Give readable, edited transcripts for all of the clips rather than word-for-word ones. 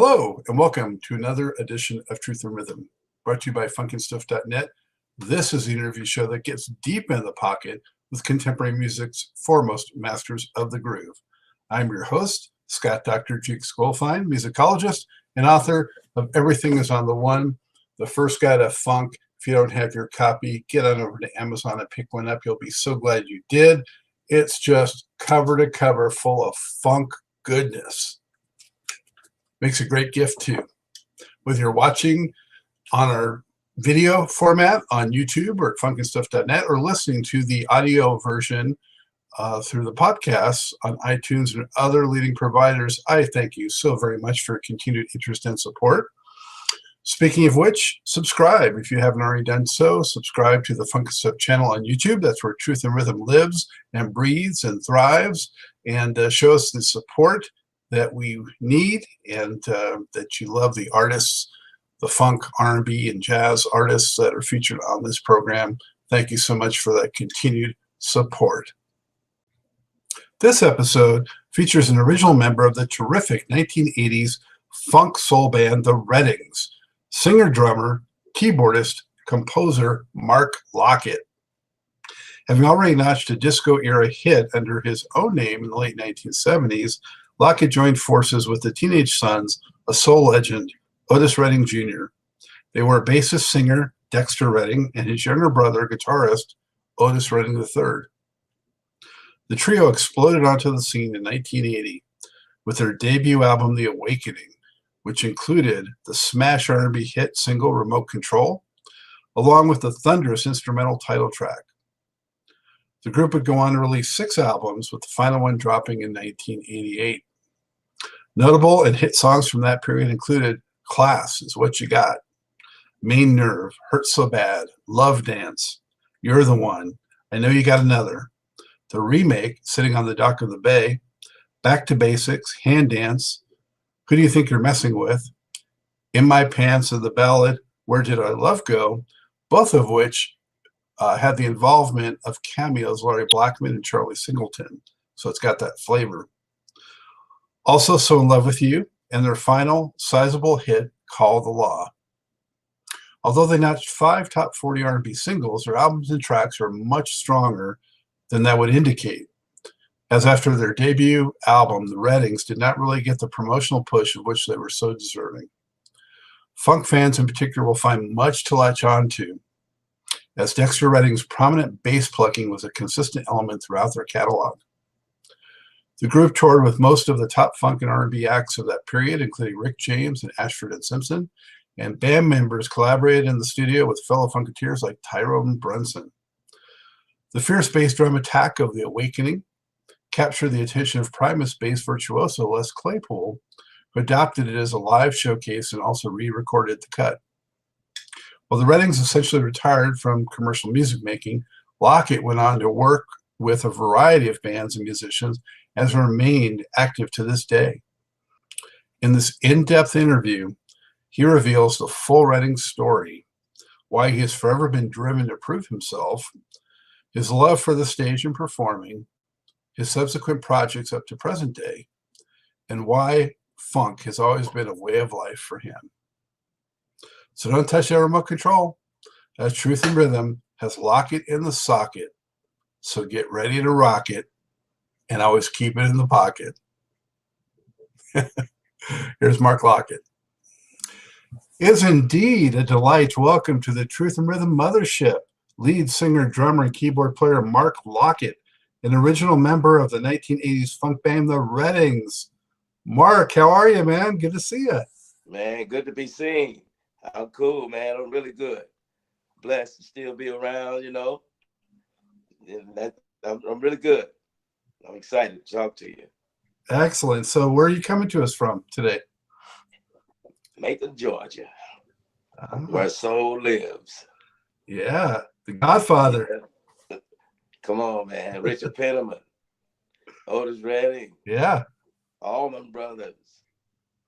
Hello, and welcome to another edition of Truth and Rhythm, brought to you by funkandstuff.net. This is the interview show that gets deep in the pocket with contemporary music's foremost masters of the groove. I'm your host, Scott Dr. Goldfine, musicologist and author of Everything is on the One, the first guide to funk. If you don't have your copy, get on over to Amazon and pick one up. You'll be so glad you did. It's just cover to cover full of funk goodness. Makes a great gift too. Whether you're watching on our video format on YouTube or at funkandstuff.net or listening to the audio version through the podcasts on iTunes and other leading providers, I thank you so very much for your continued interest and support. Speaking of which, subscribe if you haven't already done so. Subscribe to the Funk and Stuff channel on YouTube. That's where Truth and Rhythm lives and breathes and thrives, and show us the support that we need, and that you love the artists, the funk, R&B, and jazz artists that are featured on this program. Thank you so much for that continued support. This episode features an original member of the terrific 1980s funk soul band, the Reddings, singer, drummer, keyboardist, composer Mark Lockett. Having already notched a disco-era hit under his own name in the late 1970s, Lockett joined forces with the teenage sons of soul legend Otis Redding Jr. They were bassist singer Dexter Redding and his younger brother, guitarist Otis Redding III. The trio exploded onto the scene in 1980 with their debut album, The Awakening, which included the smash R&B hit single Remote Control, along with the thunderous instrumental title track. The group would go on to release 6 albums, with the final one dropping in 1988. Notable and hit songs from that period included Class Is What You Got, Main Nerve, Hurt So Bad, Love Dance, You're the One, I Know You Got Another, the remake, Sitting on the Dock of the Bay, Back to Basics, Hand Dance, Who Do You Think You're Messing With, In My Pants, and the ballad, Where Did Our Love Go, both of which had the involvement of cameos, Larry Blackmon and Charlie Singleton. So it's got that flavor. Also, So in Love with You, and their final sizable hit, Call the Law. Although they notched 5 top 40 R&B singles, their albums and tracks are much stronger than that would indicate, as after their debut album, the Reddings did not really get the promotional push of which they were so deserving. Funk fans in particular will find much to latch on to, as Dexter Redding's prominent bass plucking was a consistent element throughout their catalog. The group toured with most of the top funk and R&B acts of that period, including Rick James and Ashford and Simpson, and band members collaborated in the studio with fellow funkateers like Tyrone Brunson. The fierce bass drum attack of The Awakening captured the attention of Primus bass virtuoso Les Claypool, who adopted it as a live showcase and also re-recorded the cut. While the Reddings essentially retired from commercial music making, Lockett went on to work with a variety of bands and musicians and has remained active to this day. In this in-depth interview, he reveals the full Redding story, why he has forever been driven to prove himself, his love for the stage and performing, his subsequent projects up to present day, and why funk has always been a way of life for him. So don't touch that remote control, as Truth and Rhythm has Lockett in the socket. So get ready to rock it, and always keep it in the pocket. Here's Mark Lockett. It is indeed a delight to welcome to the Truth and Rhythm mothership lead singer, drummer, and keyboard player Mark Lockett, an original member of the 1980s funk band, the Reddings. Mark, how are you, man? Good to see you. Man, good to be seen. I'm cool, man. I'm really good. Blessed to still be around, you know. And I'm really good. I'm excited to talk to you. Excellent. So where are you coming to us from today? Macon, Georgia, where soul lives. Yeah, the Godfather. Yeah. Come on, man. Richard Penniman, Otis Redding. Yeah. All them brothers.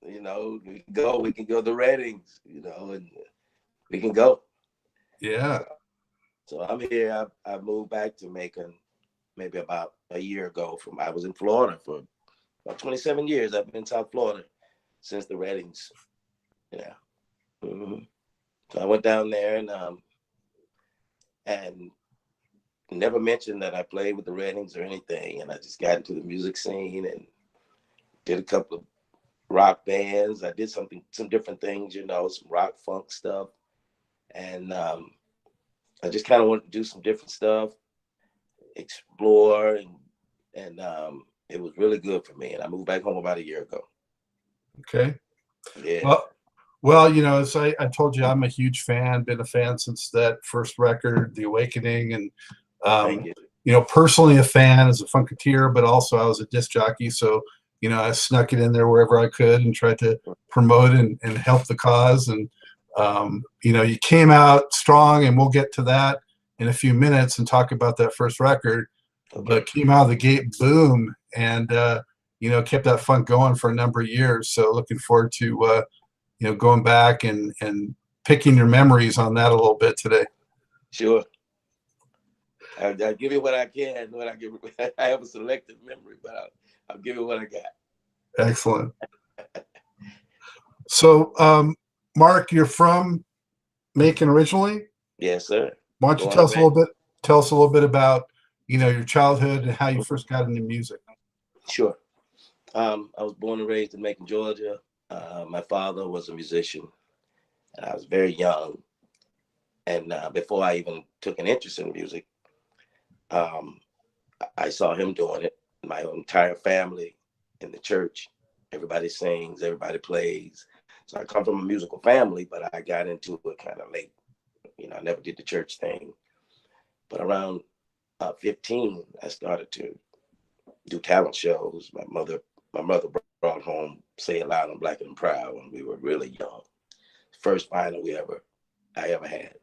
You know, we can go to Reddings, you know, and we can go. Yeah. So I'm here. I moved back to Macon maybe about a year ago. I was in Florida for about 27 years. I've been in South Florida. since the Reddings. Yeah. So I went down there and never mentioned that I played with the Reddings or anything. And I just got into the music scene and did a couple of rock bands. I did some different things, you know, some rock funk stuff. And I just kind of wanted to do some different stuff, explore, and it was really good for me. And I moved back home about a year ago. Okay. Yeah. Well, you know, as I told you, I'm a huge fan, been a fan since that first record, The Awakening. And, Thank you. you know, personally a fan as a funkateer, but also I was a disc jockey. So, you know, I snuck it in there wherever I could and tried to promote and help the cause. And, you know, you came out strong, and we'll get to that in a few minutes and talk about that first record. Okay. But came out of the gate, boom, and, you know, kept that funk going for a number of years. So looking forward to, you know, going back and picking your memories on that a little bit today. Sure. I'll give you what I can. I have a selective memory, but I'll give you what I got. Excellent. So, Mark, you're from Macon originally? Yes, sir. Why don't you tell us a little bit about, you know, your childhood and how you first got into music? Sure. I was born and raised in Macon, Georgia. My father was a musician, and I was very young. And before I even took an interest in music, I saw him doing it. My entire family in the church, everybody sings, everybody plays. So I come from a musical family, but I got into it kind of late. You know, I never did the church thing. But around 15, I started to do talent shows. My mother brought home Say It Loud, I'm Black and Proud when we were really young. First vinyl I ever had.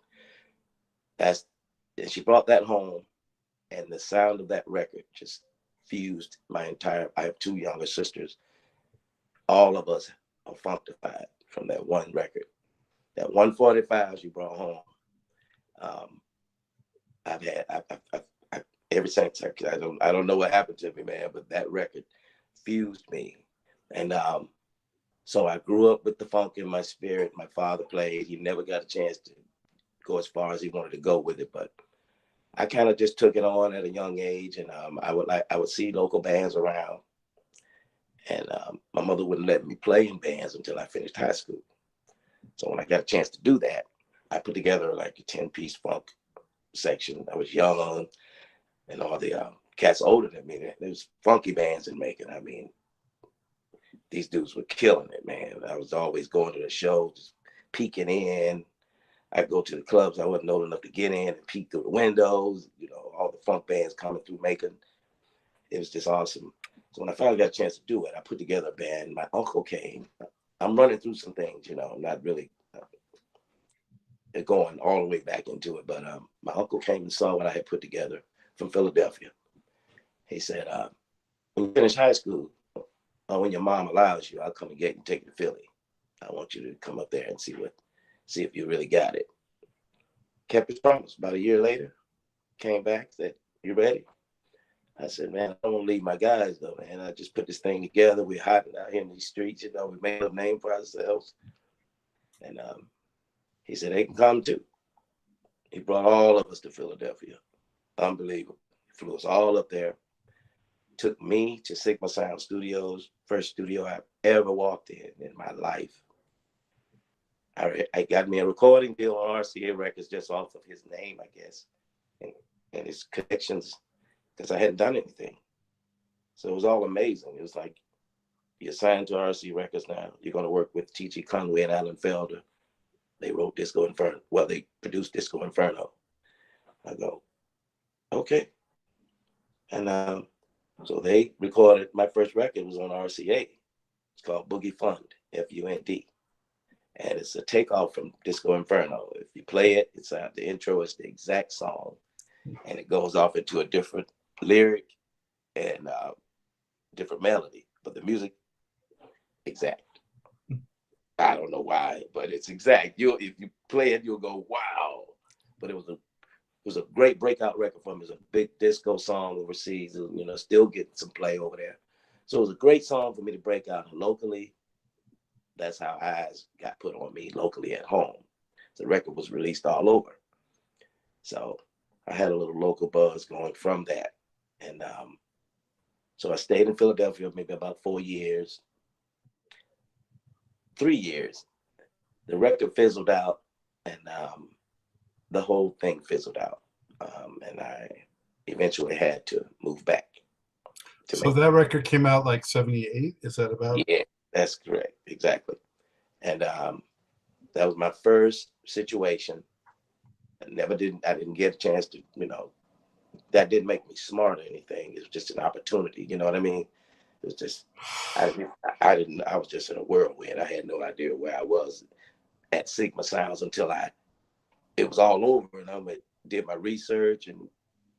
And she brought that home, and the sound of that record just fused my entire. I have two younger sisters. All of us are funkified from that one record. That 145 she brought home. I've ever since. I don't know what happened to me, man, but that record fused me. And so I grew up with the funk in my spirit. My father played. He never got a chance to go as far as he wanted to go with it, but I kind of just took it on at a young age. And I would see local bands around, and my mother wouldn't let me play in bands until I finished high school. So when I got a chance to do that, I put together like a 10-piece funk section. I was young, and all the cats older than me, there was funky bands in Macon. I mean, these dudes were killing it, man. I was always going to the shows, just peeking in. I'd go to the clubs I wasn't old enough to get in and peek through the windows, you know, all the funk bands coming through Macon. It was just awesome. So when I finally got a chance to do it, I put together a band. My uncle came. I'm running through some things, you know, not really going all the way back into it, but my uncle came and saw what I had put together from Philadelphia. He said, when you finish high school, or when your mom allows you, I'll come and get you and take you to Philly. I want you to come up there and see if you really got it. Kept his promise. About a year later, came back, said, you ready? I said, man, I don't want to leave my guys though, man. I just put this thing together. We're hiding out here in these streets, you know, we made a name for ourselves. And he said, they can come too. He brought all of us to Philadelphia. Unbelievable. He flew us all up there. Took me to Sigma Sound Studios, first studio I've ever walked in my life. I got me a recording deal on RCA Records just off of his name, I guess, and his connections, because I hadn't done anything. So it was all amazing. It was like, you're signed to RCA Records now. You're going to work with T.G. Conway and Alan Felder. They wrote Disco Inferno. Well, they produced Disco Inferno. I go, okay. And so they recorded, my first record was on RCA. It's called Boogie Fund, F-U-N-D. And it's a takeoff from Disco Inferno. If you play it, it's the intro is the exact song. And it goes off into a different lyric and different melody. But the music, exact. I don't know why, but it's exact. If you play it, you'll go, wow. But it was a great breakout record for me. It was a big disco song overseas, you know, still getting some play over there. So it was a great song for me to break out locally that's how eyes got put on me locally at home. The record was released all over. So I had a little local buzz going from that. And so I stayed in Philadelphia maybe about 4 years, 3 years. The record fizzled out, and the whole thing fizzled out. And I eventually had to move back. So that record came out like 78? Is that about? Yeah, that's correct. Exactly. And that was my first situation. I didn't get a chance to, that didn't make me smart or anything. It was just an opportunity. You know what I mean? It was just, I was just in a whirlwind. I had no idea where I was at Sigma Sounds until it was all over, and I did my research and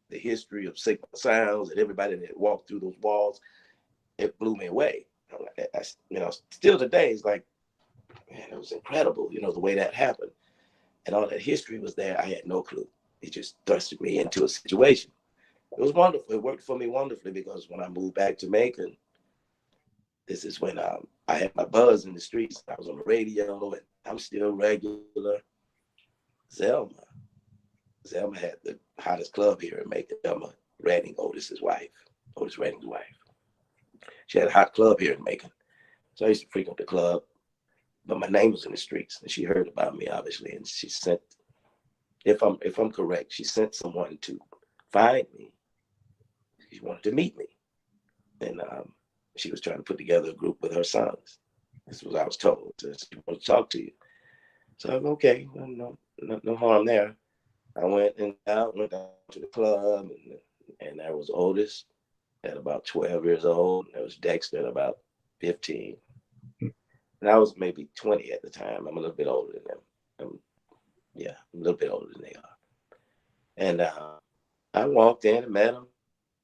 the history of Sigma Sounds and everybody that walked through those walls. It blew me away. Still today, it's like, man, it was incredible, the way that happened. And all that history was there. I had no clue. It just thrusted me into a situation. It was wonderful. It worked for me wonderfully, because when I moved back to Macon, this is when I had my buzz in the streets. I was on the radio, and I'm still regular. Zelma had the hottest club here in Macon. Zelma Redding, Otis Redding's wife. She had a hot club here in Macon. So I used to frequent the club, but my name was in the streets, and she heard about me, obviously, and she sent, if I'm correct, she sent someone to find me. She wanted to meet me, and she was trying to put together a group with her sons. This was what I was told. So she wanted to talk to you. So I'm okay, no harm there. I went down to the club, and there was Otis at about 12 years old, and there was Dexter at about 15. And I was maybe 20 at the time. I'm a little bit older than them. I'm a little bit older than they are. And I walked in and met them.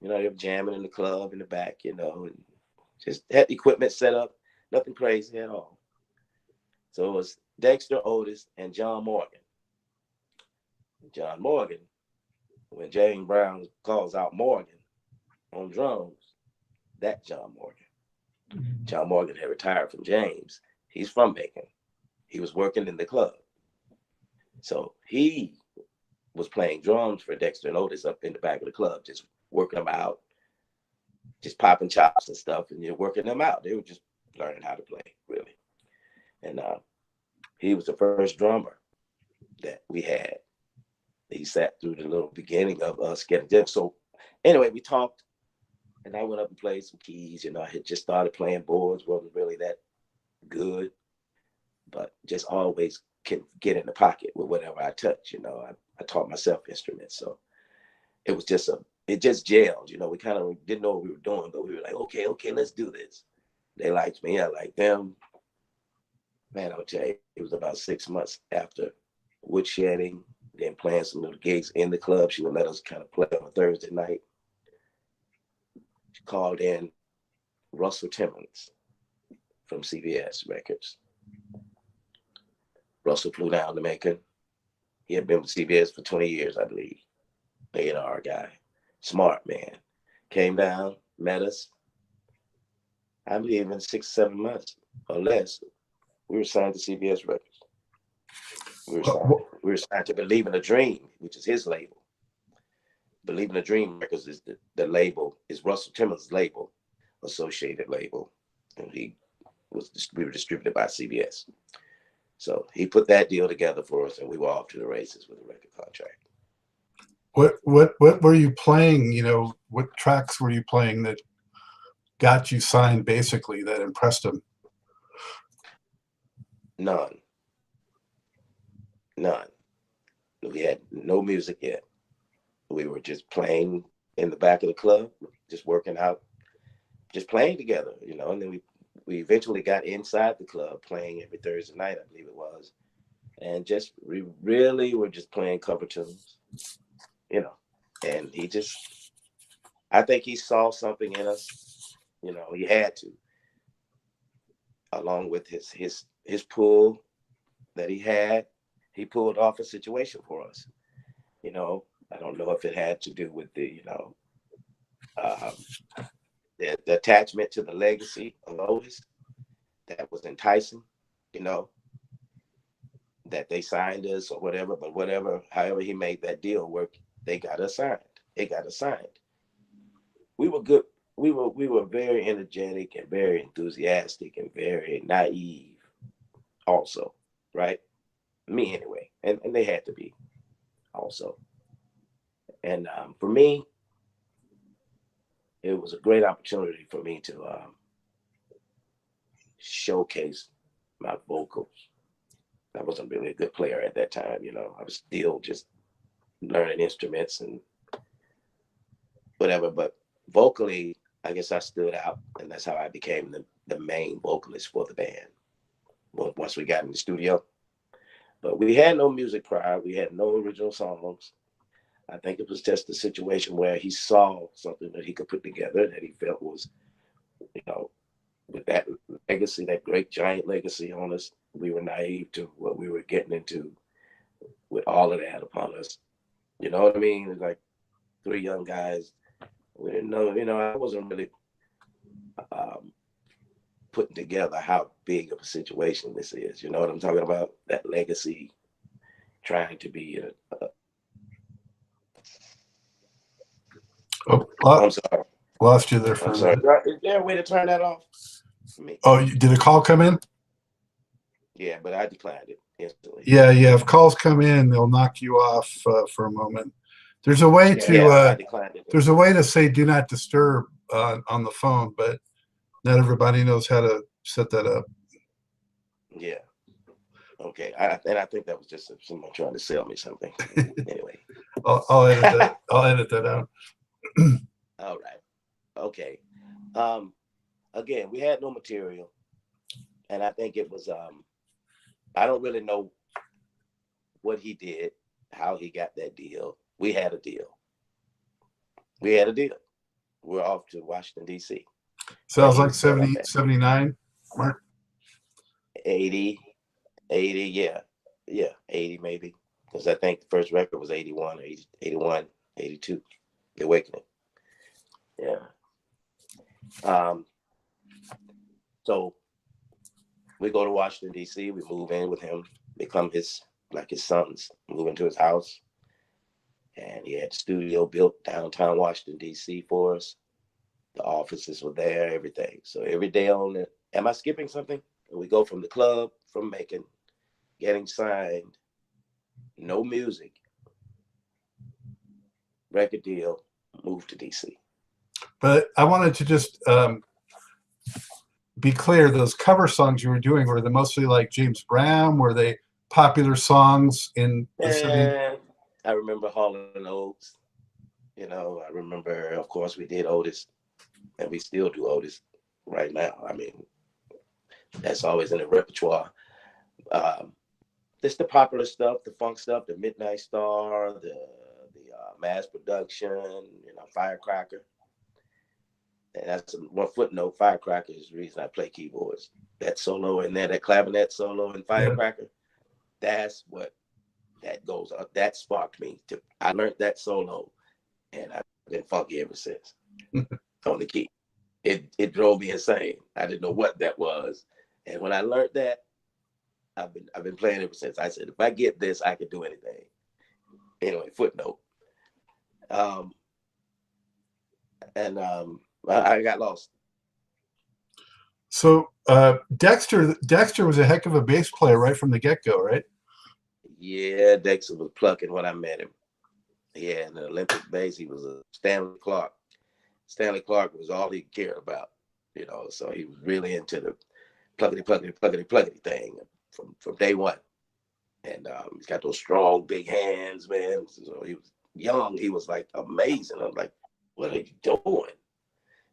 They were jamming in the club in the back, and just had equipment set up, nothing crazy at all. So it was Dexter, Otis, and John Morgan. John Morgan, when James Brown calls out Morgan on drums, that John Morgan. John Morgan had retired from James. He's from Macon. He was working in the club. So he was playing drums for Dexter and Otis up in the back of the club, just working them out, just popping chops and stuff, and working them out. They were just learning how to play, really. And he was the first drummer that we had. He sat through the little beginning of us getting there. So anyway, we talked, and I went up and played some keys. I had just started playing boards, wasn't really that good, but just always can get in the pocket with whatever I touch. I taught myself instruments, so it was it just gelled. We kind of didn't know what we were doing, but we were like, okay, let's do this. They liked me, I liked them. Man, I'll tell you, it was about 6 months after woodshedding, then playing some little gigs in the club. She would let us kind of play on a Thursday night. She called in Russell Timmons from CBS Records. Russell flew down to Macon. He had been with CBS for 20 years, I believe. A&R guy. Smart man. Came down, met us. I believe in 6 or 7 months or less, we were signed to CBS Records. We were signed to Believe in a Dream, which is his label. Believe in a Dream Records is the label, is Russell Timmons' label, associated label. And we were distributed by CBS. So he put that deal together for us, and we were off to the races with a record contract. What were you playing? What tracks were you playing that got you signed, basically, that impressed him? None. We had no music yet. We were just playing in the back of the club, just working out, just playing together, and then we eventually got inside the club, playing every Thursday night, I believe it was. And we really were just playing cover tunes, and I think he saw something in us, he had to, along with his pull that he pulled off a situation for us. I don't know if it had to do with the attachment to the legacy of Otis that was enticing, you know, that they signed us or whatever, but whatever, however he made that deal work, they got us signed. It got us signed. We were good. We were very energetic and very enthusiastic and very naive also, right? Me anyway. And they had to be also. And for me, it was a great opportunity for me to showcase my vocals. I wasn't really a good player at that time, you know. I was still just learning instruments and whatever, but vocally, I guess I stood out, and that's how I became the main vocalist for the band once we got in the studio. But we had no music prior. We had no original songs. I think it was just a situation where he saw something that he could put together that he felt was, you know, with that legacy, that great giant legacy on us, we were naive to what we were getting into with all of that upon us. You know what I mean? It's like three young guys. We didn't know, you know, I wasn't really putting together how big of a situation this is. You know what I'm talking about? That legacy, trying to be I'm sorry. Lost you there for I'm a sorry. minute. Is there a way to turn that off for me? Oh, did a call come in? Yeah, but I declined it instantly. Yeah. If calls come in, they'll knock you off for a moment. There's a way I declined it. there's a way to say do not disturb on the phone, but not everybody knows how to set that up. Yeah. Okay. And I think that was just someone trying to sell me something. Anyway. I'll edit that. I'll edit that out. All right. Okay. Again, we had no material, and I think it was I don't really know what he did, how he got that deal. We had a deal. We're off to Washington, D.C. Sounds like 70, 79, Mark. 80, yeah, 80 maybe, because I think the first record was 81 or 80, 81, 82, The Awakening. Yeah. So we go to Washington, D.C. We move in with him, become his sons, move into his house. And he had the studio built downtown Washington, D.C. for us. The offices were there, everything. So every day am I skipping something? And we go from the club, from Macon, getting signed, no music, record deal, move to D.C. But I wanted to just be clear, those cover songs you were doing, were they mostly like James Brown? Were they popular songs in the city? I remember Hall & Oates. You know, I remember, of course, we did Otis, and we still do Otis right now. I mean, that's always in the repertoire. Just the popular stuff, the funk stuff, the Midnight Star, the Mass Production, you know, Firecracker. And that's one footnote. Firecracker is the reason I play keyboards. That solo in there, that clavinet solo in Firecracker, that's what that goes up. That sparked me. I learned that solo, and I've been funky ever since on the key. It drove me insane. I didn't know what that was, and when I learned that, I've been playing ever since. I said, if I get this, I can do anything. Anyway, footnote. I got lost. So Dexter was a heck of a bass player right from the get-go, right? Yeah, Dexter was plucking when I met him. He had an Olympic bass. He was a Stanley Clark. Stanley Clark was all he cared about, you know. So he was really into the pluckety thing from day one. And he's got those strong, big hands, man. So he was young. He was like amazing. I'm like, what are you doing?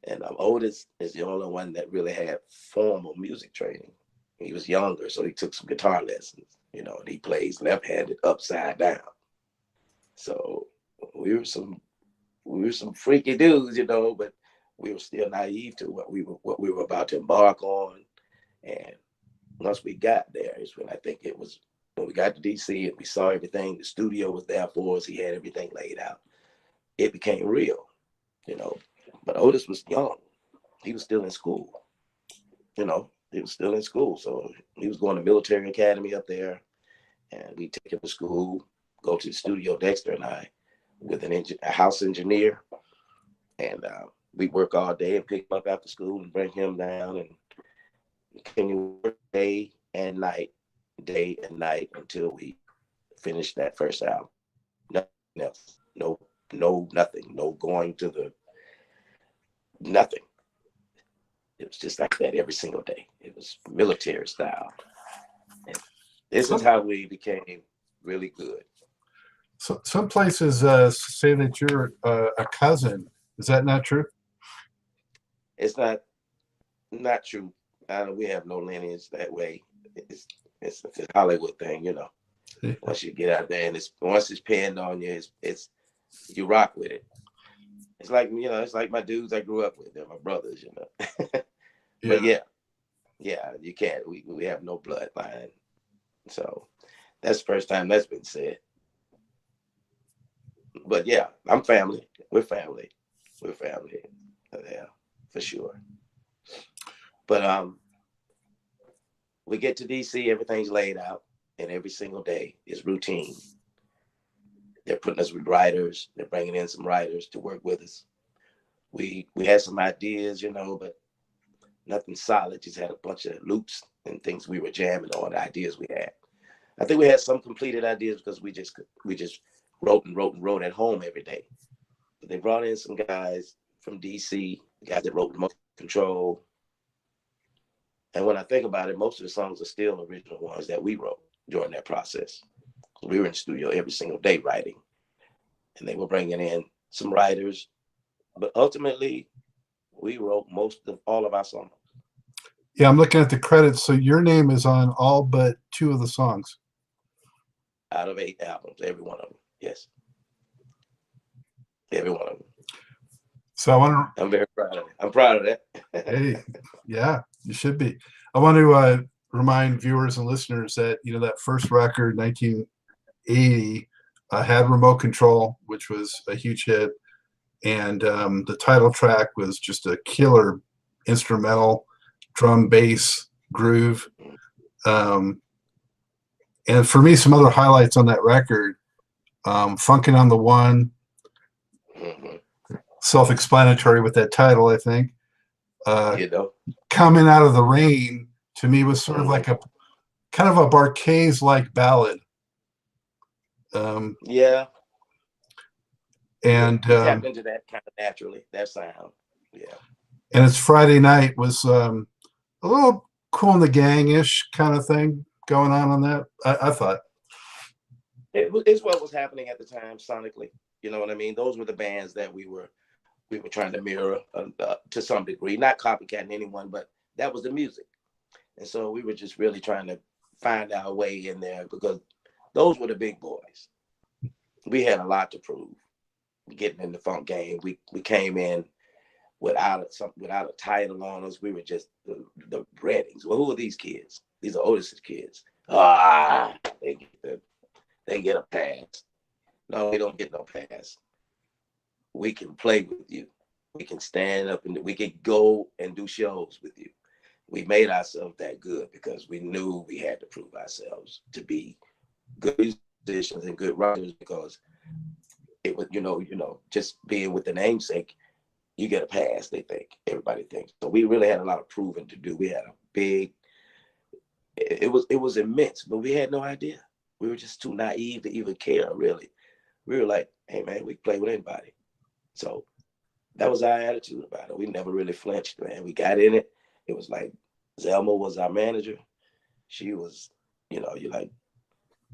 And Otis is the only one that really had formal music training. He was younger, so he took some guitar lessons, you know, and he plays left-handed upside down. So we were some freaky dudes, you know, but we were still naive to what we were about to embark on. And once we got there is when I think it was when we got to DC and we saw everything. The studio was there for us. He had everything laid out. It became real, you know. But Otis was young. He was still in school, you know, he was still in school. So he was going to military academy up there, and we take him to school, go to the studio, Dexter and I, with a house engineer, and we work all day and pick him up after school and bring him down and continue work day and night until we finish that first album. Nothing else. Nothing. No going to the nothing. It was just like that every single day. It was military style. And this is how we became really good. So some places say that you're a cousin. Is that not true? It's not true. We have no lineage that way. It's a Hollywood thing, you know. Yeah. Once you get out there and once it's pinned on you, it's you rock with it. It's like, you know, it's like my dudes I grew up with. They're my brothers, you know. But yeah, you can't. We have no bloodline. So that's the first time that's been said. But yeah, I'm family. We're family. Yeah, for sure. But we get to DC, everything's laid out, and every single day is routine. They're putting us with writers. They're bringing in some writers to work with us. We had some ideas, you know, but nothing solid. Just had a bunch of loops and things we were jamming on, the ideas we had. I think we had some completed ideas because we just wrote at home every day. But they brought in some guys from DC, guys that wrote Remote Control. And when I think about it, most of the songs are still original ones that we wrote during that process. We were in the studio every single day writing. And they were bringing in some writers. But ultimately, we wrote all of our songs. Yeah, I'm looking at the credits. So your name is on all but 2 of the songs. Out of 8 albums, every one of them. Yes. Every one of them. So I want to. I'm very proud of it. I'm proud of that. Hey, yeah, you should be. I want to remind viewers and listeners that, you know, that first record, 1980, had Remote Control, which was a huge hit. And the title track was just a killer instrumental, drum, bass, groove. And for me, some other highlights on that record, Funkin' on the One, self-explanatory with that title, I think. You know, Coming Out of the Rain, to me, was sort of like a kind of a Barkays-like ballad. Yeah. And tap into that kind of naturally, that sound. Yeah. And It's Friday Night was a little Cool in the Gang-ish kind of thing going on that. I thought. It's what was happening at the time sonically. You know what I mean? Those were the bands that we were trying to mirror to some degree, not copycatting anyone, but that was the music. And so we were just really trying to find our way in there because those were the big boys. We had a lot to prove. Getting in the funk game, we came in without a title on us. We were just the Reddings. Well, who are these kids? These are Otis's kids. They get a pass. No, we don't get no pass. We can play with you. We can stand up and we can go and do shows with you. We made ourselves that good because we knew we had to prove ourselves to be good musicians and good writers because it was, you know, just being with the namesake, you get a pass, everybody thinks. So we really had a lot of proving to do. We had a big, it was immense, but we had no idea. We were just too naive to even care, really. We were like, hey man, we can play with anybody. So that was our attitude about it. We never really flinched, man. We got in it. It was like, Zelma was our manager. She was, you know, you're like,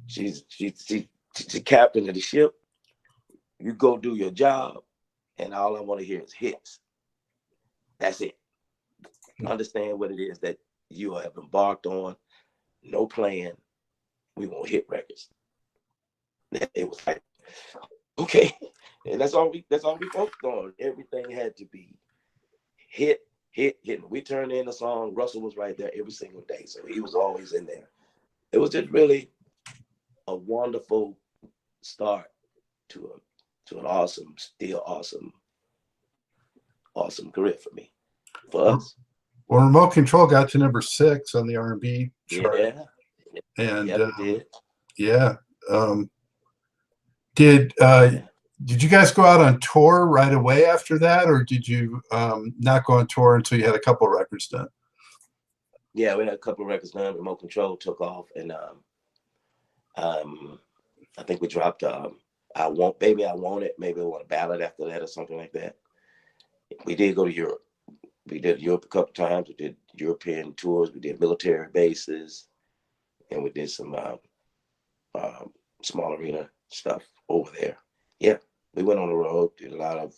she's the captain of the ship. You go do your job, and all I want to hear is hits. That's it. Understand what it is that you have embarked on. No plan. We won't hit records. It was like, okay, and that's all we focused on. Everything had to be hit. We turned in a song. Russell was right there every single day, so he was always in there. It was just really a wonderful start to an awesome career for me, for us. Well, Remote Control got to number 6 on the R&B chart. Yeah. And Yeah, we did. yeah. Did you guys go out on tour right away after that, or did you not go on tour until you had a couple of records done? Yeah, we had a couple of records done. Remote Control took off, and I think we dropped I Want Baby, I Want It. Maybe I Want a Ballad after that or something like that. We did go to Europe. We did Europe a couple times. We did European tours. We did military bases, and we did some small arena stuff over there. Yeah, we went on the road. Did a lot of.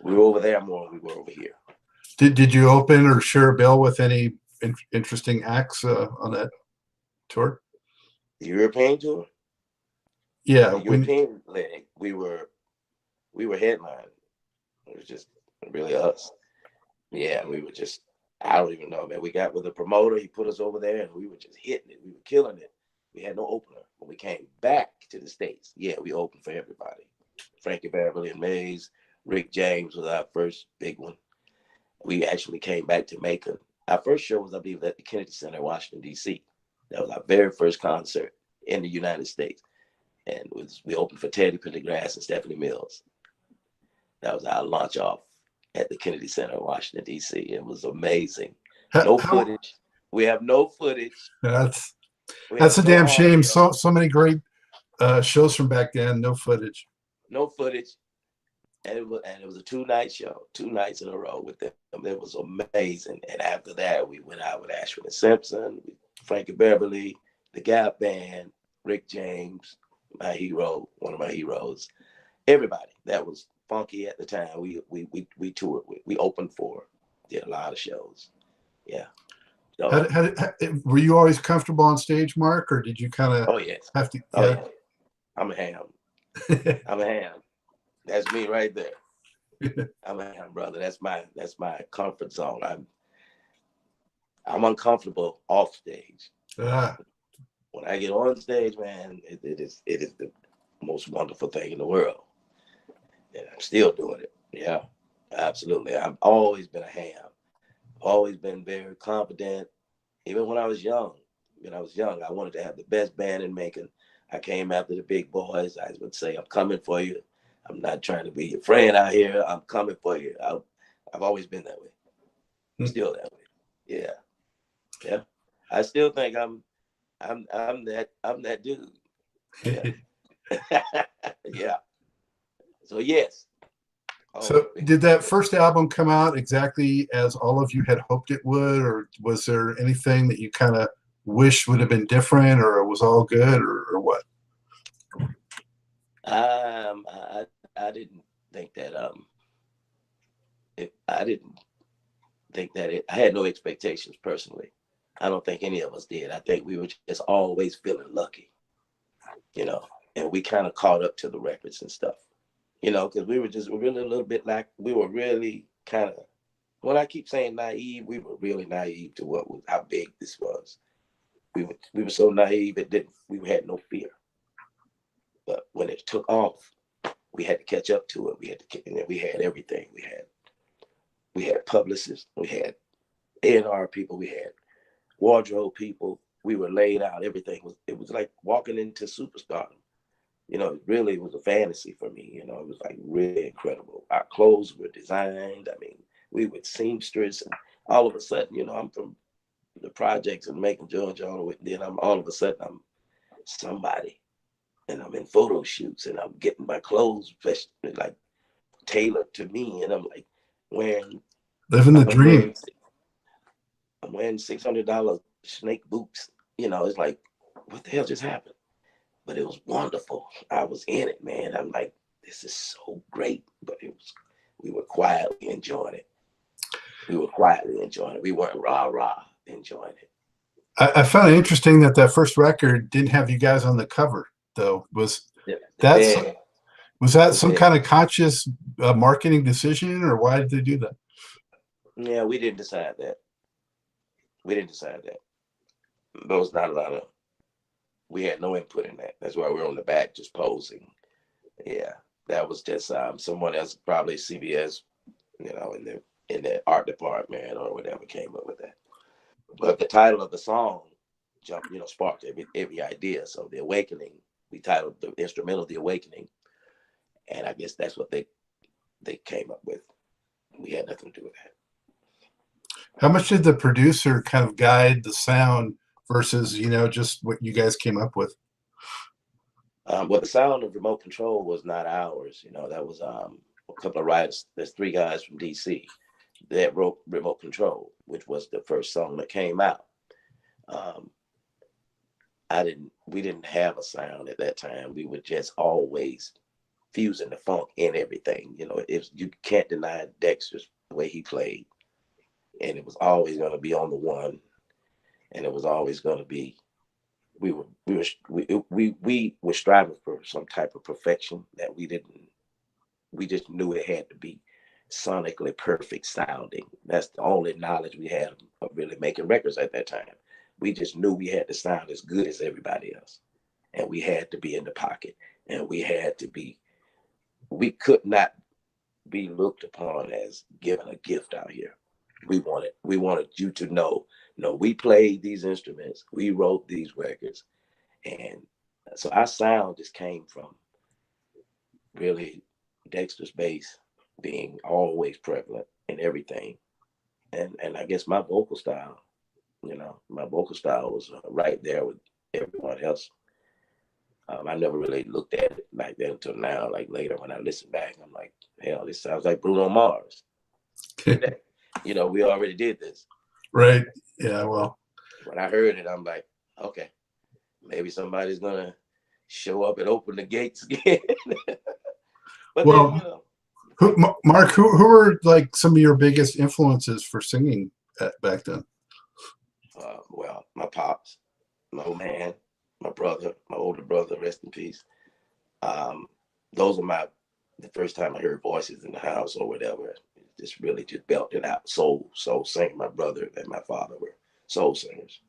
We were over there more than we were over here. Did you open or share a bill with any interesting acts on that tour? The European tour. Yeah, the European leg. We were headlining. It was just really us. Yeah, we were just. I don't even know, man. We got with the promoter. He put us over there, and we were just hitting it. We were killing it. We had no opener. When we came back to the States, yeah, we opened for everybody. Frankie Beverly and Mays. Rick James was our first big one. We actually came back to Macon. Our first show was, I believe, at the Kennedy Center in Washington, D.C. That was our very first concert in the United States. And we opened for Teddy Pendergrass and Stephanie Mills. That was our launch off at the Kennedy Center in Washington, D.C. It was amazing. No footage. We have no footage. That's a damn shame. So many great shows from back then. No footage. No footage. And it was a 2-night show, 2 nights in a row with them. It was amazing. And after that, we went out with Ashford and Simpson, Frankie Beverly, the Gap Band, Rick James, my hero, one of my heroes. Everybody that was funky at the time. We toured with. We opened for. Did a lot of shows. Yeah. So, were you always comfortable on stage, Mark, or did you kind of? Oh yes. Have to. Yeah. Oh yeah. I'm a ham. I'm a ham. That's me right there. I'm a ham, brother. That's my comfort zone. I'm uncomfortable off stage. When I get on stage, man, it is the most wonderful thing in the world. And I'm still doing it. Yeah, absolutely. I've always been a ham. Always been very confident. Even when I was young. I wanted to have the best band in Macon. I came after the big boys. I would say, I'm coming for you. I'm not trying to be your friend out here. I'm coming for you. I've always been that way. Still that way. Yeah. Yeah. I still think I'm that dude. Yeah. Yeah. So yes. So did that first album come out exactly as all of you had hoped it would, or was there anything that you kind of wish would have been different, or it was all good, or what? I didn't think that I had no expectations personally. I don't think any of us did. I think we were just always feeling lucky, and we kind of caught up to the records and stuff, because we were really a little bit like, we were really kind of, when I keep saying naive, we were really naive to how big this was. We were so naive we had no fear. But when it took off, we had to catch up to it. We had everything. We had publicists, we had A&R people, we had wardrobe people. We were laid out. Everything it was like walking into superstardom. It really was a fantasy for me. It was like really incredible. Our clothes were designed. I mean, we were seamstress, and all of a sudden, I'm from the projects in Macon, Georgia, all the way. Then all of a sudden I'm somebody. And I'm in photo shoots, and I'm getting my clothes like tailored to me, and I'm like living the dream. I'm wearing $600 snake boots. It's like, what the hell just happened? But it was wonderful. I was in it, man. I'm like, this is so great. But we were quietly enjoying it. We weren't rah enjoying it. I found it interesting that first record didn't have you guys on the cover, though. Was that some kind of conscious marketing decision, or why did they do that? Yeah, we didn't decide that. There was not a lot of. We had no input in that. That's why we were on the back just posing. Yeah, that was just someone else, probably CBS, in the art department or whatever came up with that. But the title of the song sparked every idea. So The Awakening, we titled the instrumental The Awakening. And I guess that's what they came up with. We had nothing to do with that. How much did the producer kind of guide the sound versus, just what you guys came up with? Well, the sound of Remote Control was not ours. That was a couple of writers. There's 3 guys from DC that wrote Remote Control, which was the first song that came out. We didn't have a sound at that time. We were just always fusing the funk in everything. If you can't deny Dexter's the way he played, and it was always going to be on the one, and it was always going to be. We were striving for some type of perfection that we didn't. We just knew it had to be sonically perfect sounding. That's the only knowledge we had of really making records at that time. We just knew we had to sound as good as everybody else, and we had to be in the pocket, and we could not be looked upon as giving a gift out here. We wanted you to know, we played these instruments, we wrote these records, and so our sound just came from really Dexter's bass being always prevalent in everything, and I guess my vocal style was right there with everyone else. I never really looked at it like that until now. Like later when I listen back, I'm like, hell, this sounds like Bruno Mars. We already did this. Right. Yeah, well. When I heard it, I'm like, okay, maybe somebody's going to show up and open the gates again. But well, then, Mark, who were like some of your biggest influences for singing back then? Well, my pops, my old man, my brother, my older brother, rest in peace. Those are the first time I heard voices in the house or whatever. Just really just belted out soul singing. My brother and my father were soul singers.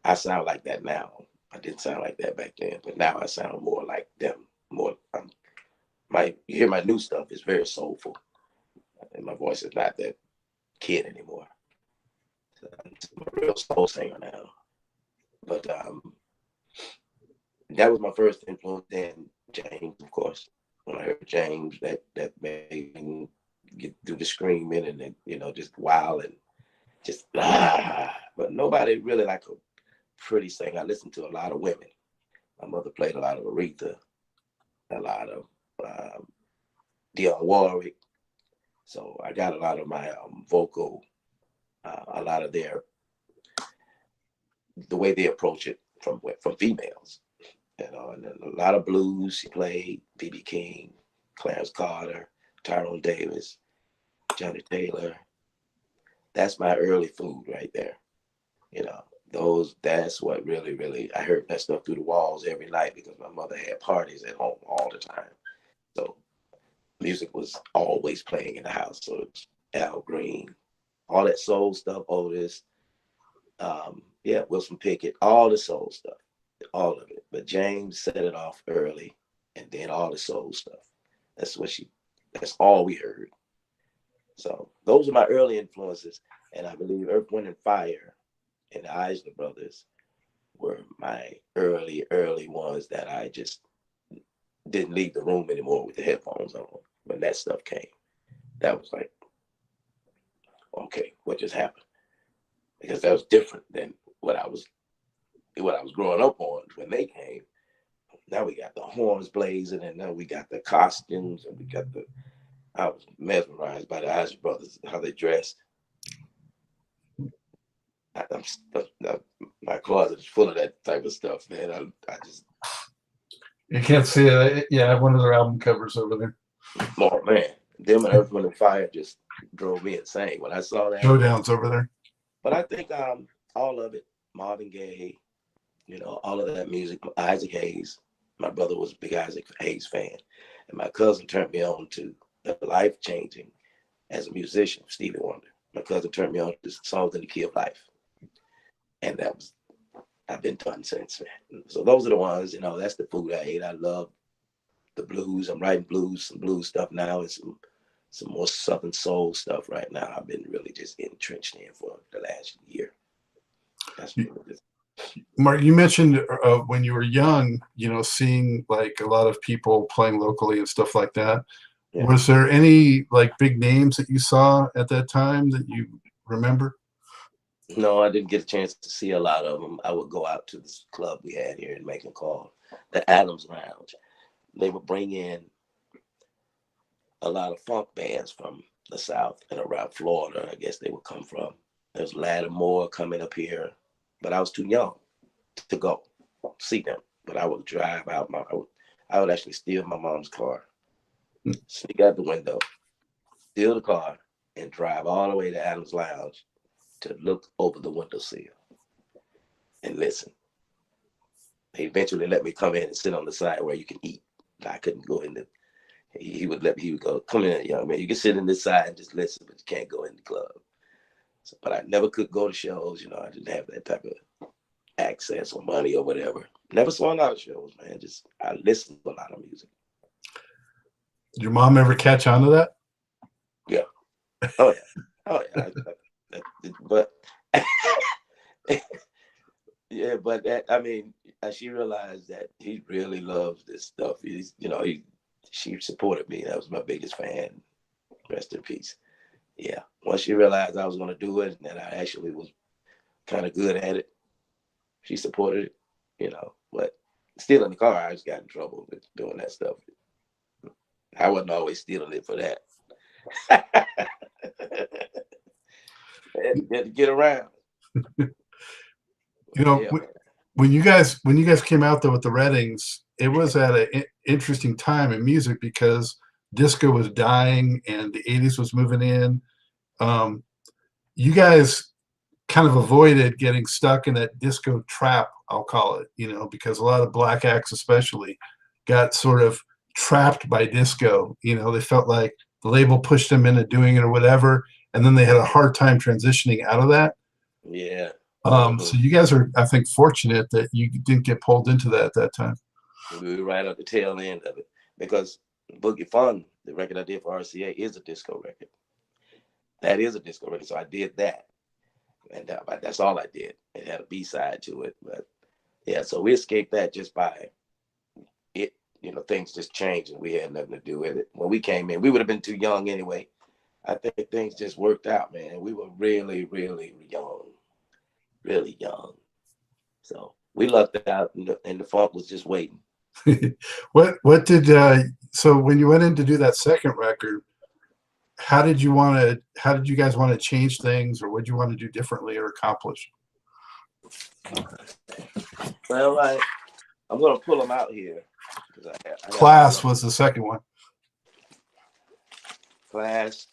I sound like that now. I didn't sound like that back then, but now I sound more like them. You hear my new stuff is very soulful, and my voice is not that kid anymore. I'm a real soul singer now. But that was my first influence. Then James, of course. When I heard James, that made me do the screaming and just wild and just but nobody really like a pretty singer. I listened to a lot of women. My mother played a lot of Aretha, a lot of Dionne Warwick. So I got a lot of my vocal, a lot of the way they approach it from females, and a lot of blues she played, B.B. King, Clarence Carter, Tyrone Davis, Johnny Taylor. That's my early food right there. That's what really, I heard that stuff through the walls every night because my mother had parties at home all the time. So music was always playing in the house. So it's Al Green, all that soul stuff, Otis, Wilson Pickett, all the soul stuff, all of it. But James set it off early, and then all the soul stuff. That's all we heard. So those are my early influences, and I believe Earth, Wind, and Fire and the Isley Brothers were my early ones that I just didn't leave the room anymore with the headphones on when that stuff came. That was like, okay, what just happened? Because that was different than what I was growing up on when they came. Now we got the horns blazing, and now we got the costumes, and I was mesmerized by the Isley Brothers, how they dressed. My closet is full of that type of stuff, man. I just. You can't see it. Yeah, I have one of their album covers over there. Oh man, them and Earth, Wind, and Fire just drove me insane when I saw that. Showdown's over there. But I think all of it, Marvin Gaye, all of that music, Isaac Hayes. My brother was a big Isaac Hayes fan, and my cousin turned me on to the life-changing as a musician, Stevie Wonder. My cousin turned me on to Songs in the Key of Life, and I've been done since, man. So those are the ones, that's the food I ate. I love the blues. I'm writing some blues stuff now, and some some more Southern soul stuff right now. I've been really just entrenched in for the last year. That's really just. Mark, you mentioned when you were young, seeing like a lot of people playing locally and stuff like that. Yeah. Was there any like big names that you saw at that time that you remember? No, I didn't get a chance to see a lot of them. I would go out to this club we had here in Macon called the Adams Lounge. They would bring in a lot of funk bands from the South and around Florida. I guess they would come from. There's Lattimore coming up here, but I was too young to go see them. But I would drive out I would actually steal my mom's car, sneak out the window, steal the car, and drive all the way to Adams Lounge to look over the windowsill and listen. They eventually let me come in and sit on the side where you can eat. I couldn't go in the. He would go, come in, young man. You can sit in this side and just listen, but you can't go in the club. So, but I never could go to shows. I didn't have that type of access or money or whatever. Never saw a lot of shows, man. I listened to a lot of music. Did your mom ever catch on to that? Yeah. Oh yeah. Oh yeah. But yeah, but she realized that he really loves this stuff. She supported me. That was my biggest fan. Rest in peace. Yeah. Once she realized I was going to do it and that I actually was kind of good at it, she supported it, but still in the car, I just got in trouble with doing that stuff. I wasn't always stealing it for that. Had to get around. Yeah, when you guys came out though with the Reddings, it was at an interesting time in music because disco was dying and the 80s was moving in. You guys kind of avoided getting stuck in that disco trap, I'll call it, because a lot of black acts especially got sort of trapped by disco. They felt like the label pushed them into doing it or whatever, and then they had a hard time transitioning out of that. Yeah. So you guys are, I think, fortunate that you didn't get pulled into that at that time. We were right at the tail end of it because Boogie Fun, the record I did for RCA, is a disco record. That is a disco record, so I did that, and that's all I did. It had a B-side to it, but yeah, so we escaped that just by it. Things just changed, and we had nothing to do with it. When we came in, we would have been too young anyway. I think things just worked out, man. We were really, really young. Really young. So we lucked out and the funk was just waiting. What did so when you went in to do that second record, how did you guys want to change things, or what did you want to do differently or accomplish? Well, I'm gonna pull them out here. I Class was the second one. Class.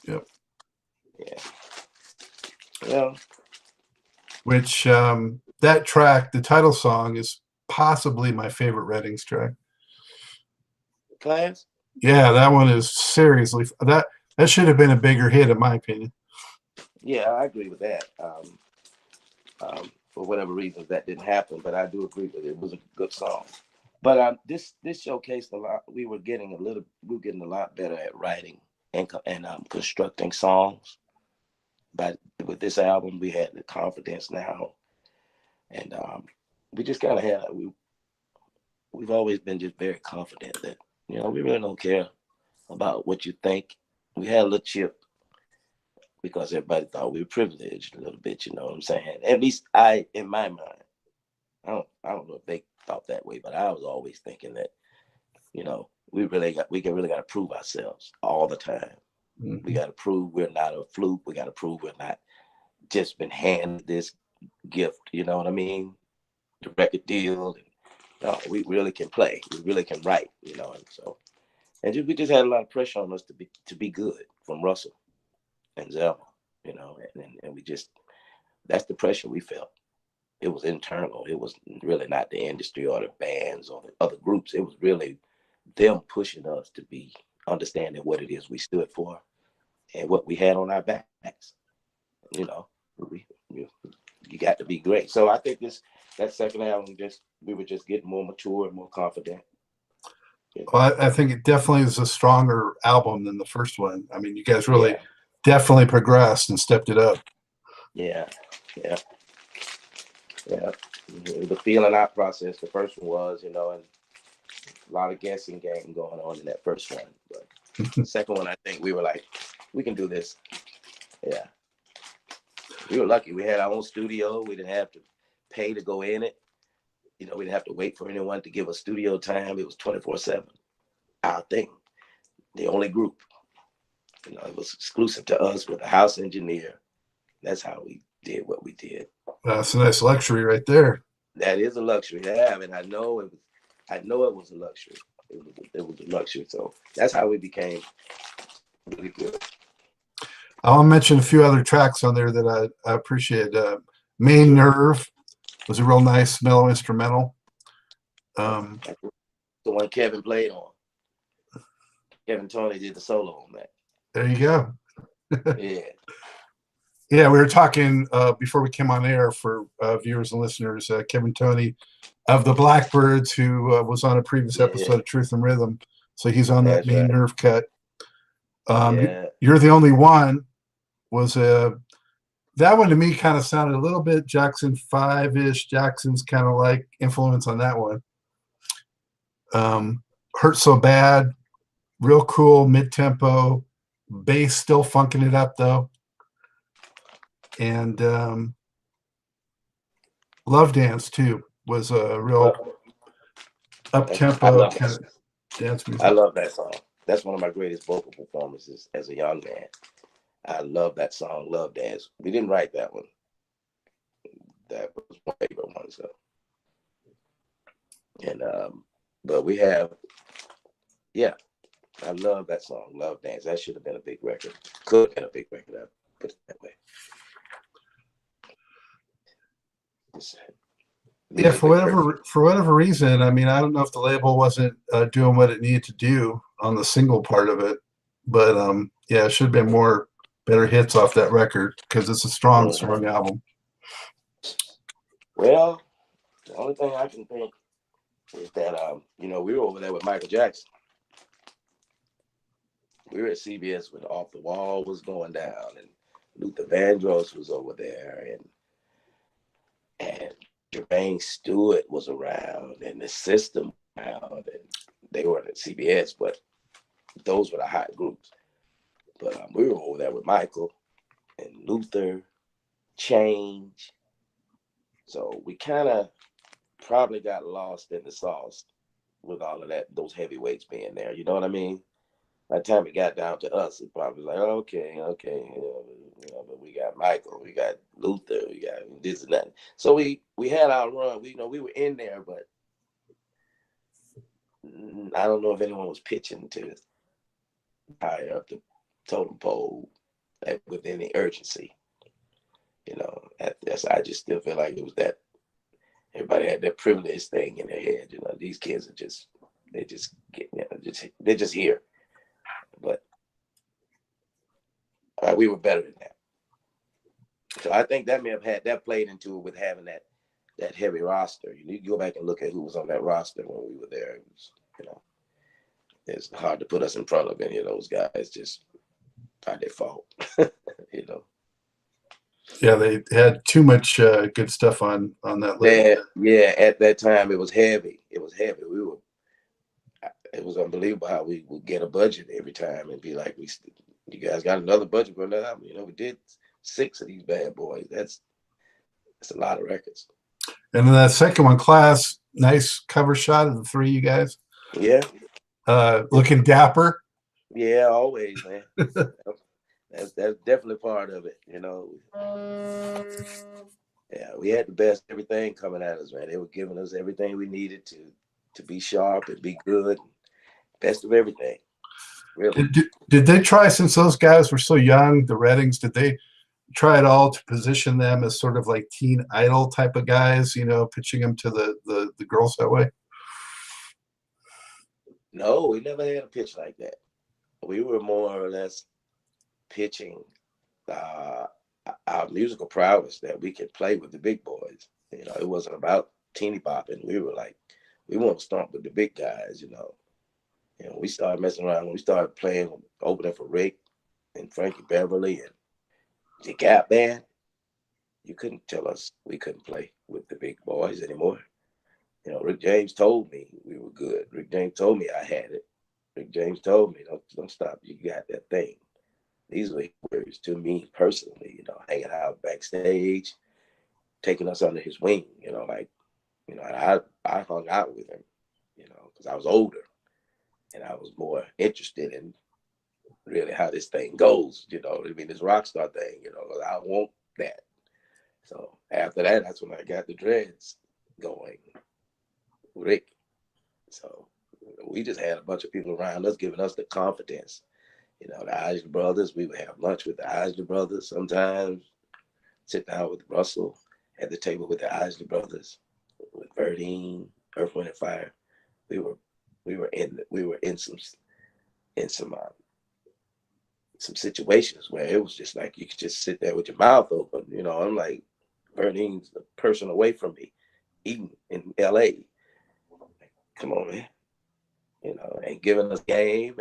Yep. Yeah. Well, which that track, the title song, is possibly my favorite Reddings track. Class? Yeah, that one is seriously, that should have been a bigger hit in my opinion. Yeah, I agree with that. For whatever reasons that didn't happen, but I do agree with it. It was a good song. But this showcased a lot. We were getting a lot better at writing and constructing songs. But with this album, we had the confidence now, and we just kind of had. We've always been just very confident that we really don't care about what you think. We had a little chip because everybody thought we were privileged a little bit. You know what I'm saying? At least in my mind, I don't know if they thought that way, but I was always thinking that we really got to prove ourselves all the time. Mm-hmm. We got to prove we're not a fluke. We got to prove we're not just been handed this gift. You know what I mean? The record deal. No, we really can play. We really can write. And we just had a lot of pressure on us to be good from Russell and Zelma. And we just, that's the pressure we felt. It was internal. It was really not the industry or the bands or the other groups. It was really them pushing us to be understanding what it is we stood for and what we had on our backs. You got to be great. So I think that second album, we were just getting more mature and more confident. You know? Well, I think it definitely is a stronger album than the first one. I mean, you guys really Yeah, definitely progressed and stepped it up. yeah, yeah, yeah. The feeling out process. The first one was, you know, and a lot of guessing game going on in that first one. But the second one, I think we were like, we can do this. Yeah, we were lucky. We had our own studio. We didn't have to pay to go in it. You know, we didn't have to wait for anyone to give us studio time. It was 24/7. Our thing. The only group. You know, it was exclusive to us with a house engineer. That's how we did what we did. That's a nice luxury right there. That is a luxury to have, and I know it was. I know it was a luxury. It was a luxury. So that's how we became really good. I'll mention a few other tracks on there that I appreciate. Main Nerve was a real nice mellow instrumental. That's the one Kevin played on. Kevin Tony did the solo on that. There you go. Yeah. Yeah, we were talking before we came on air for viewers and listeners. Kevin Tony of the Blackbirds, who was on a previous episode of Truth and Rhythm. So he's on that That's Main right. Nerve cut. Yeah. You're the Only One was that one to me kind of sounded a little bit Jackson 5-ish. Jackson's kind of like influence on that one. Hurt So Bad, real cool mid-tempo, bass still funking it up though. And Love Dance too was a real up-tempo kind of dance music. I love that song. That's one of my greatest vocal performances as a young man. I love that song, Love Dance. We didn't write that one. That was my favorite one. So, and but we have, yeah, I love that song, Love Dance. That should have been a big record. Could have been a big record. I put it that way. Yeah, for whatever reason, I mean, I don't know if the label wasn't doing what it needed to do on the single part of it, but yeah, it should have been more better hits off that record because it's a strong album. Well, the only thing I can think is that you know, we were over there with Michael Jackson. We were at CBS when Off the Wall was going down, and Luther Vandross was over there, and Jermaine Stewart was around, and the System around, and they were at CBS, but those were the hot groups. But we were over there with Michael and Luther, Change. So we kind of probably got lost in the sauce with all of that, those heavyweights being there. You know what I mean? By the time it got down to us, it probably like, okay, you know, but we got Michael, we got Luther, we got this and that. So we had our run. We were in there, but I don't know if anyone was pitching to higher up the totem pole with any urgency. You know, that's I just still feel like it was that everybody had that privilege thing in their head. You know, these kids are just they're just here. But we were better than that. So I think that may have had that played into it with having that heavy roster. You need to go back and look at who was on that roster when we were there. It was, you know, it's hard to put us in front of any of those guys just by default. You know. Yeah, they had too much good stuff on that list. Yeah, at that time it was heavy. It was heavy. It was unbelievable how we would get a budget every time and be like, you guys got another budget for another album. You know, we did 6 of these bad boys. That's a lot of records. And then that second one, Class, nice cover shot of the 3 you guys. Yeah. Looking dapper. Yeah, always, man. That's definitely part of it, you know. Yeah, we had the best everything coming at us, man. They were giving us everything we needed to be sharp and be good. Best of everything. Really. Did they try, since those guys were so young, the Reddings, did they try at all to position them as sort of like teen idol type of guys, you know, pitching them to the girls that way? No, we never had a pitch like that. We were more or less pitching our musical prowess that we could play with the big boys. You know, it wasn't about teeny bopping. We were like, we want to stomp with the big guys, you know. And we started messing around. When we started playing, opening for Rick and Frankie Beverly and the Gap Band, you couldn't tell us we couldn't play with the big boys anymore. You know, Rick James told me we were good. Rick James told me I had it. Rick James told me, don't stop. You got that thing. These were words to me personally, you know, hanging out backstage, taking us under his wing, you know, like, you know, I hung out with him, you know, because I was older and I was more interested in really how this thing goes, you know, I mean, this rock star thing, you know, I want that. So after that, that's when I got the dreads going, Rick. So we just had a bunch of people around us giving us the confidence. You know, the Isley brothers, we would have lunch with the Isley brothers sometimes, sit down with Russell at the table with the Isley brothers, with Verdine, Earth, Wind and Fire. We were in some situations where it was just like you could just sit there with your mouth open. You know, I'm like, Verdine's a person away from me, eating in LA. Like, come on, man. You know, and giving us game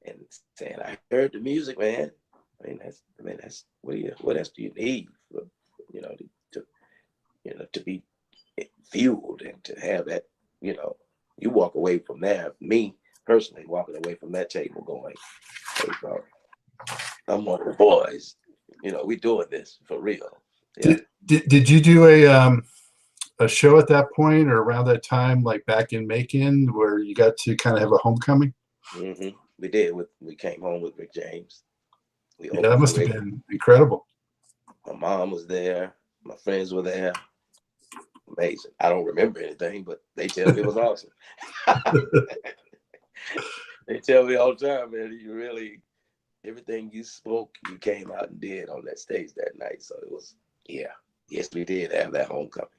and saying, I heard the music, man. That's what else do you need for, you know, to be fueled and to have that, you know, you walk away from there, me personally walking away from that table going, hey bro, I'm one of the boys. You know, we doing this for real. Yeah. Did you do a show at that point or around that time, like back in Macon, where you got to kind of have a homecoming? Mm-hmm. We did. We came home with Rick James. We Yeah, that opened for must have Rick. been incredible. My mom was there. My friends were there. Amazing. I don't remember anything, but they tell me it was awesome. They tell me all the time, man, you really, everything you spoke, you came out and did on that stage that night. So it was, yeah. Yes, we did have that homecoming.